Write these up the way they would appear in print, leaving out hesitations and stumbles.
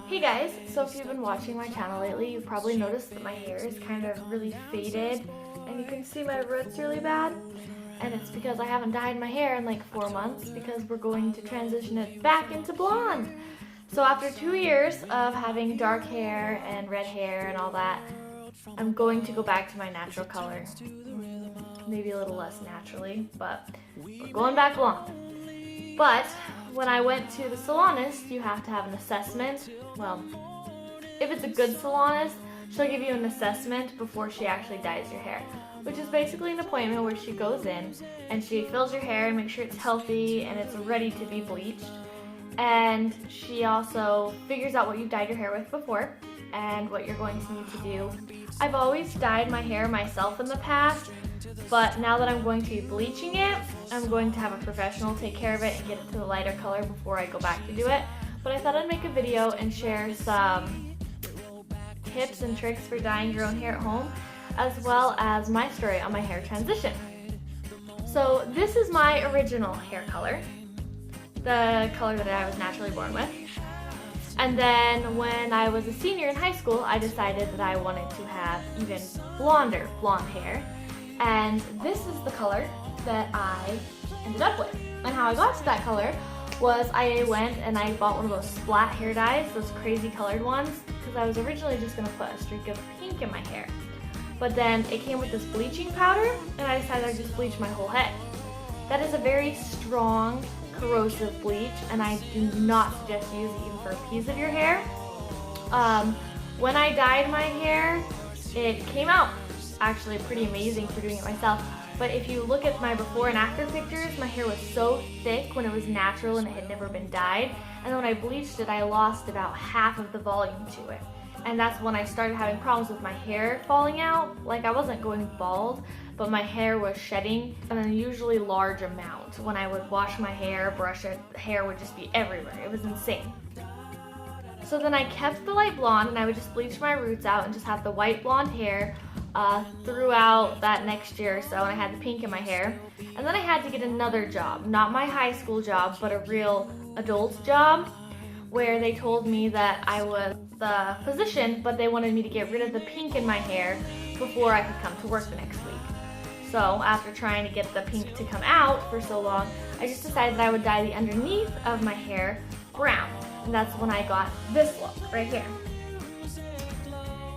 Hey guys, so if you've been watching my channel lately, you've probably noticed that my hair is kind of really faded and you can see my roots really bad. And it's because I haven't dyed my hair in like 4 months because we're going to transition it back into blonde. So after 2 years of having dark hair and red hair and all that, I'm going to go back to my natural color. Maybe a little less naturally, but we're going back blonde. But when I went to the salonist, you have to have an assessment. Well, if it's a good salonist, she'll give you an assessment before she actually dyes your hair, which is basically an appointment where she goes in and she fills your hair and makes sure it's healthy and it's ready to be bleached. And she also figures out what you've dyed your hair with before and what you're going to need to do. I've always dyed my hair myself in the past, but now that I'm going to be bleaching it, I'm going to have a professional take care of it and get it to the lighter color before I go back to do it. But I thought I'd make a video and share some tips and tricks for dyeing your own hair at home, as well as my story on my hair transition. So this is my original hair color, the color that I was naturally born with. And then when I was a senior in high school, I decided that I wanted to have even blonder blonde hair. And this is the color that I ended up with. And how I got to that color was I went and I bought one of those splat hair dyes, those crazy colored ones, because I was originally just going to put a streak of pink in my hair. But then it came with this bleaching powder, and I decided I'd just bleach my whole head. That is a very strong, corrosive bleach, and I do not suggest you use it even for a piece of your hair. When I dyed my hair, it came out actually pretty amazing for doing it myself. But if you look at my before and after pictures, my hair was so thick when it was natural and it had never been dyed. And then when I bleached it, I lost about half of the volume to it. And that's when I started having problems with my hair falling out. Like, I wasn't going bald, but my hair was shedding an unusually large amount. When I would wash my hair, brush it, the hair would just be everywhere. It was insane. So then I kept the light blonde and I would just bleach my roots out and just have the white blonde hair throughout that next year or so, and I had the pink in my hair. And then I had to get another job, not my high school job, but a real adult job, where they told me that I was the physician, but they wanted me to get rid of the pink in my hair before I could come to work the next week. So after trying to get the pink to come out for so long, I just decided that I would dye the underneath of my hair brown. And that's when I got this look right here.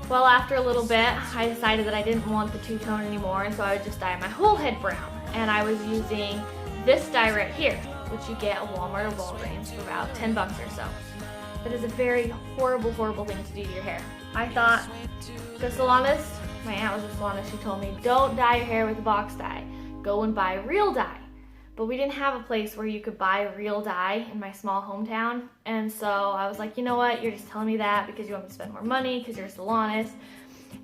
Well, after a little bit, I decided that I didn't want the two-tone anymore, and so I would just dye my whole head brown. And I was using this dye right here, which you get at Walmart or Walgreens for about 10 bucks or so. It is a very horrible, horrible thing to do to your hair. I thought, the salonist, my aunt was a salonist, she told me, don't dye your hair with a box dye. Go and buy real dye. But we didn't have a place where you could buy real dye in my small hometown. And so I was like, you know what, you're just telling me that because you want me to spend more money because you're a salonist.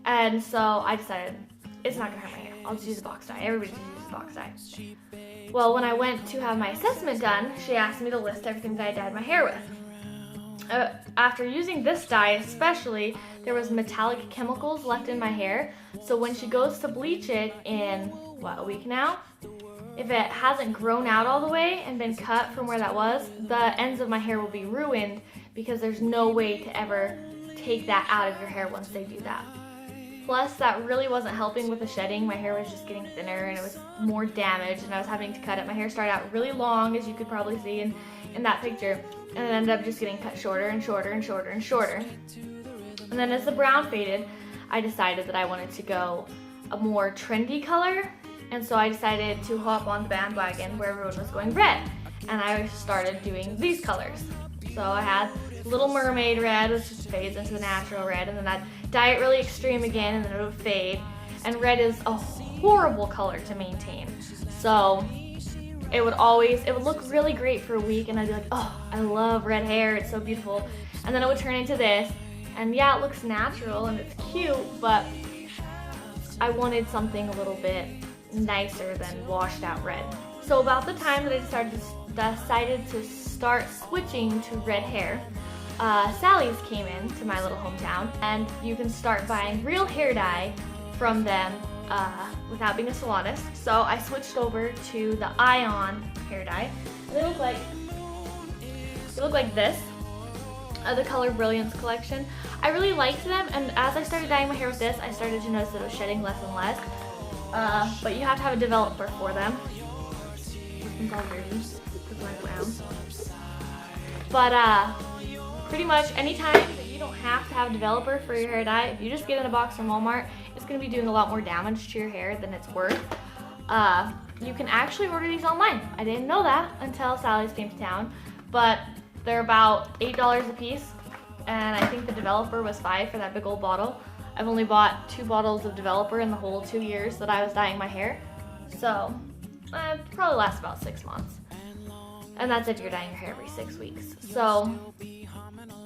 And so I decided, it's not gonna hurt my hair. I'll just use a box dye. Everybody just uses box dye. Well, when I went to have my assessment done, she asked me to list everything that I dyed my hair with. After using this dye especially, there was metallic chemicals left in my hair. So when she goes to bleach it in, what, a week now? If it hasn't grown out all the way and been cut from where that was, the ends of my hair will be ruined because there's no way to ever take that out of your hair once they do that. Plus, that really wasn't helping with the shedding. My hair was just getting thinner and it was more damaged and I was having to cut it. My hair started out really long, as you could probably see in that picture, and it ended up just getting cut shorter and shorter and shorter and shorter. And then as the brown faded, I decided that I wanted to go a more trendy color. And so I decided to hop on the bandwagon where everyone was going red. And I started doing these colors. So I had Little Mermaid red, which just fades into the natural red, and then I'd dye it really extreme again, and then it would fade. And red is a horrible color to maintain. So it would look really great for a week, and I'd be like, oh, I love red hair, it's so beautiful. And then it would turn into this, and yeah, it looks natural and it's cute, but I wanted something a little bit nicer than washed out red. So about the time that I decided to start switching to red hair, Sally's came in to my little hometown, and you can start buying real hair dye from them without being a salonist. So I switched over to the Ion hair dye. They look like this. the color Brilliance collection. I really liked them, and as I started dyeing my hair with this, I started to notice that it was shedding less and less. But you have to have a developer for them. This one's all dirty because mine's brown. But pretty much anytime that you don't have to have a developer for your hair dye, if you just get in a box from Walmart, it's going to be doing a lot more damage to your hair than it's worth. You can actually order these online. I didn't know that until Sally's came to town, but they're about $8 a piece, and I think the developer was $5 for that big old bottle. I've only bought 2 bottles of developer in the whole 2 years that I was dyeing my hair, so it probably lasts about 6 months. And that's if you're dyeing your hair every 6 weeks. So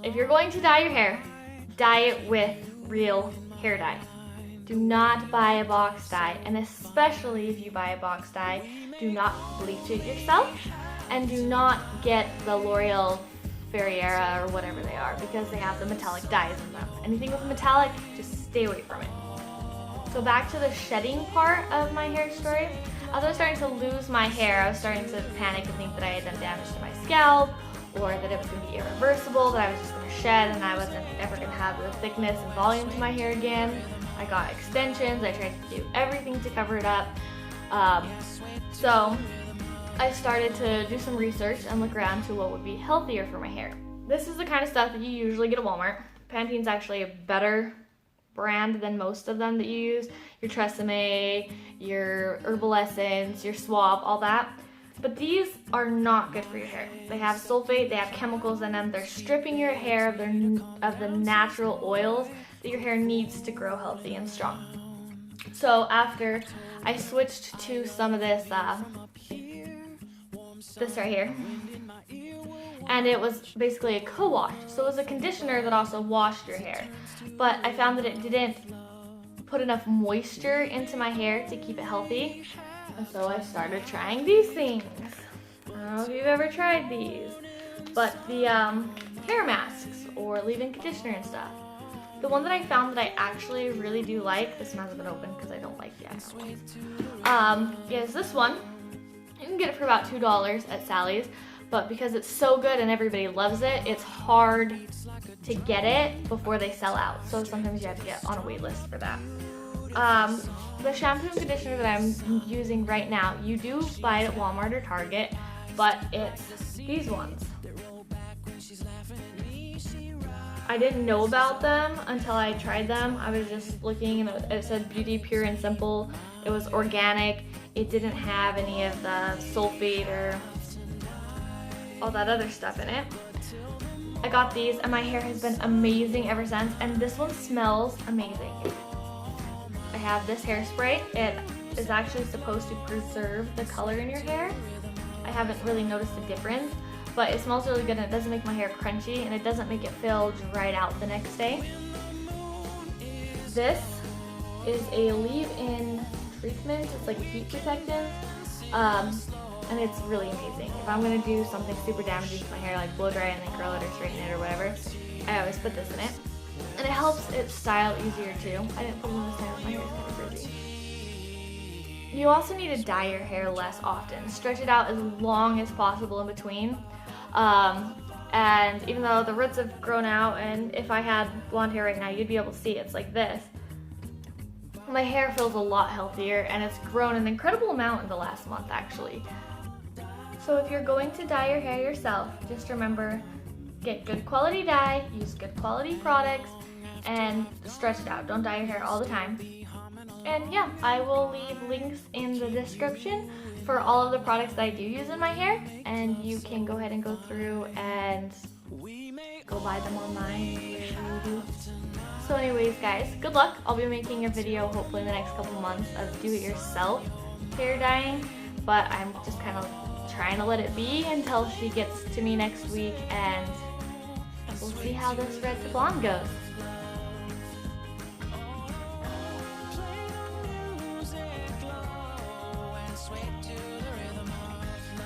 if you're going to dye your hair, dye it with real hair dye. Do not buy a box dye, and especially if you buy a box dye, do not bleach it yourself, and do not get the L'Oreal Ferriera or whatever they are, because they have the metallic dyes in them. Anything with metallic, just stay away from it. So back to the shedding part of my hair story. As I was starting to lose my hair, I was starting to panic and think that I had done damage to my scalp, or that it was going to be irreversible, that I was just going to shed and I wasn't ever going to have the thickness and volume to my hair again. I got extensions, I tried to do everything to cover it up. So I started to do some research and look around to what would be healthier for my hair. This is the kind of stuff that you usually get at Walmart. Pantene's actually a better brand than most of them that you use. Your Tresemme, your Herbal Essence, your Swab, all that. But these are not good for your hair. They have sulfate, they have chemicals in them. They're stripping your hair of the natural oils that your hair needs to grow healthy and strong. So after I switched to some of this right here, and it was basically a co-wash. So it was a conditioner that also washed your hair. But I found that it didn't put enough moisture into my hair to keep it healthy. And so I started trying these things. I don't know if you've ever tried these, but the hair masks or leave-in conditioner and stuff. The one that I found that I actually really do like, this one hasn't been opened because I don't like the iron ones, is this one. You can get it for about $2 at Sally's, but because it's so good and everybody loves it, it's hard to get it before they sell out. So sometimes you have to get on a wait list for that. The shampoo and conditioner that I'm using right now, you do buy it at Walmart or Target, but it's these ones. I didn't know about them until I tried them. I was just looking and it said Beauty Pure and Simple. It was organic. It didn't have any of the sulfate or all that other stuff in it. I got these and my hair has been amazing ever since, and this one smells amazing. I have this hairspray. It is actually supposed to preserve the color in your hair. I haven't really noticed a difference, but it smells really good and it doesn't make my hair crunchy and it doesn't make it feel dried out the next day. This is a leave-in treatment. It's like a heat protectant, and it's really amazing. If I'm going to do something super damaging to my hair, like blow dry and then curl it or straighten it or whatever, I always put this in it. And it helps it style easier too. I didn't put it in this hair, my hair is kind of frizzy. You also need to dye your hair less often. Stretch it out as long as possible in between. And even though the roots have grown out, and if I had blonde hair right now, you'd be able to see it's like this. My hair feels a lot healthier and it's grown an incredible amount in the last month actually. So if you're going to dye your hair yourself, just remember, get good quality dye, use good quality products, and stretch it out. Don't dye your hair all the time. And yeah, I will leave links in the description for all of the products that I do use in my hair, and you can go ahead and go through and go buy them online. So anyways guys, good luck. I'll be making a video hopefully in the next couple months of do-it-yourself hair dyeing, but I'm just kind of trying to let it be until she gets to me next week, and we'll see how this red to blonde goes.